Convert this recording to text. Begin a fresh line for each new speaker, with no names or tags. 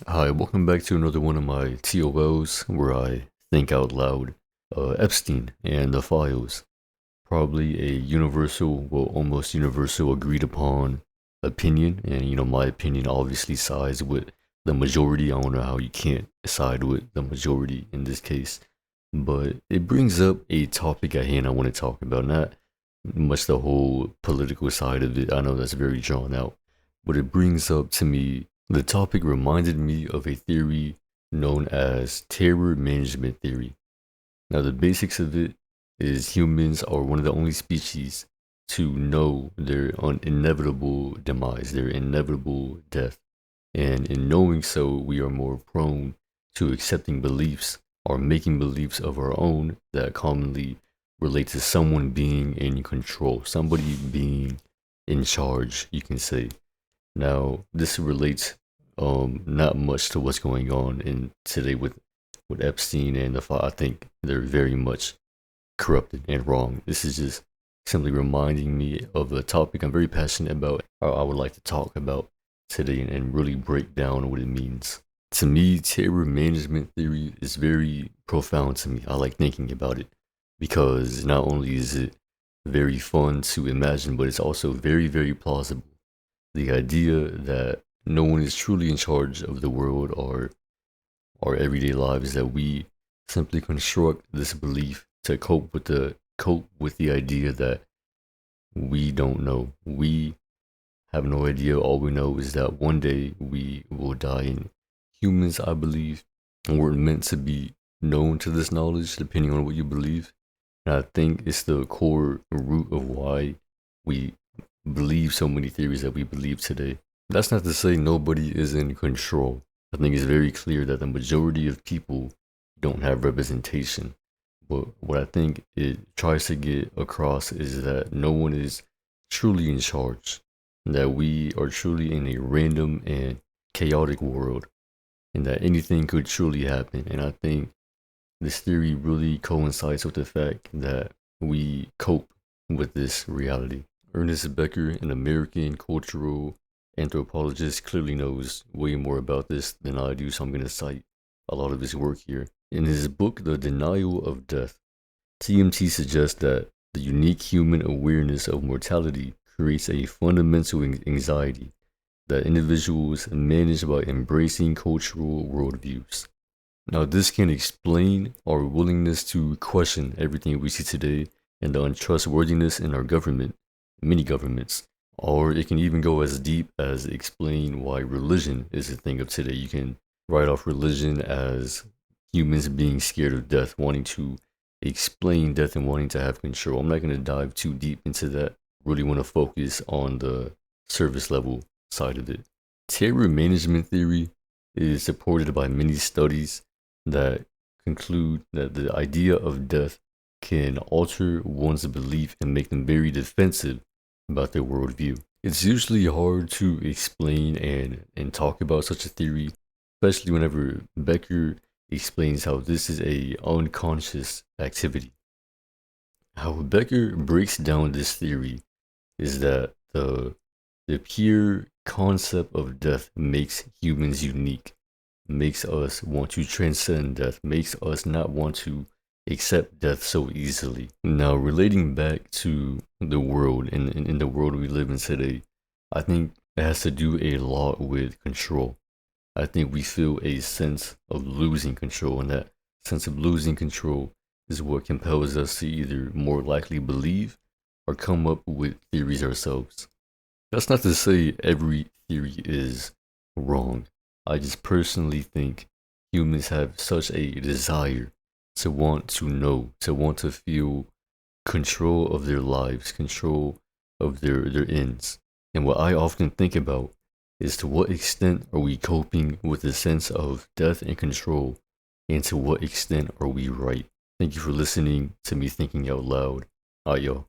Hi, welcome back to another one of my T.O.Ls where I think out loud. Epstein and the files. Probably a universal, well, almost universal agreed upon opinion. And, my opinion obviously sides with the majority. I don't know how you can't side with the majority in this case. But it brings up a topic at hand I want to talk about. Not much the whole political side of it. I know that's very drawn out. But it brings up to me the topic reminded me of a theory known as terror management theory. Now, the basics of it is humans are one of the only species to know their inevitable demise, their inevitable death. And in knowing so, we are more prone to accepting beliefs or making beliefs of our own that commonly relate to someone being in control, somebody being in charge, you can say. Now, this relates not much to what's going on in today with Epstein and the file. I think they're very much corrupted and wrong. This is just simply reminding me of a topic I'm very passionate about. I would like to talk about today and really break down what it means. To me, terror management theory is very profound to me. I like thinking about it because not only is it very fun to imagine, but it's also very, very plausible. The idea that no one is truly in charge of the world or our everyday lives, that we simply construct this belief to cope with the idea that we don't know. We have no idea. All we know is that one day we will die. And humans, I believe, weren't meant to be known to this knowledge, depending on what you believe. And I think it's the core root of why we believe so many theories that we believe today. That's not to say nobody is in control. I think it's very clear that the majority of people don't have representation. But what I think it tries to get across is that no one is truly in charge, that we are truly in a random and chaotic world, and that anything could truly happen. And I think this theory really coincides with the fact that we cope with this reality. Ernest Becker, an American cultural anthropologist, clearly knows way more about this than I do, so I'm going to cite a lot of his work here. In his book, The Denial of Death, TMT suggests that the unique human awareness of mortality creates a fundamental anxiety that individuals manage by embracing cultural worldviews. Now, this can explain our willingness to question everything we see today and the untrustworthiness in our government, many governments. Or it can even go as deep as explain why religion is a thing of today. You can write off religion as humans being scared of death, wanting to explain death and wanting to have control. I'm not going to dive too deep into that. Really want to focus on the service level side of it. Terror management theory is supported by many studies that conclude that the idea of death can alter one's belief and make them very defensive about their worldview. It's usually hard to explain and talk about such a theory, especially whenever Becker explains how this is a unconscious activity. How Becker breaks down this theory is that the pure concept of death makes humans unique, makes us want to transcend death, makes us not want to accept death so easily. Now, relating back to the world and in the world we live in today, I think it has to do a lot with control. I think we feel a sense of losing control, and that sense of losing control is what compels us to either more likely believe or come up with theories ourselves. That's not to say every theory is wrong. I just personally think humans have such a desire to want to know, to want to feel control of their lives, control of their ends. And what I often think about is to what extent are we coping with a sense of death and control, and to what extent are we right? Thank you for listening to me thinking out loud. All right, y'all.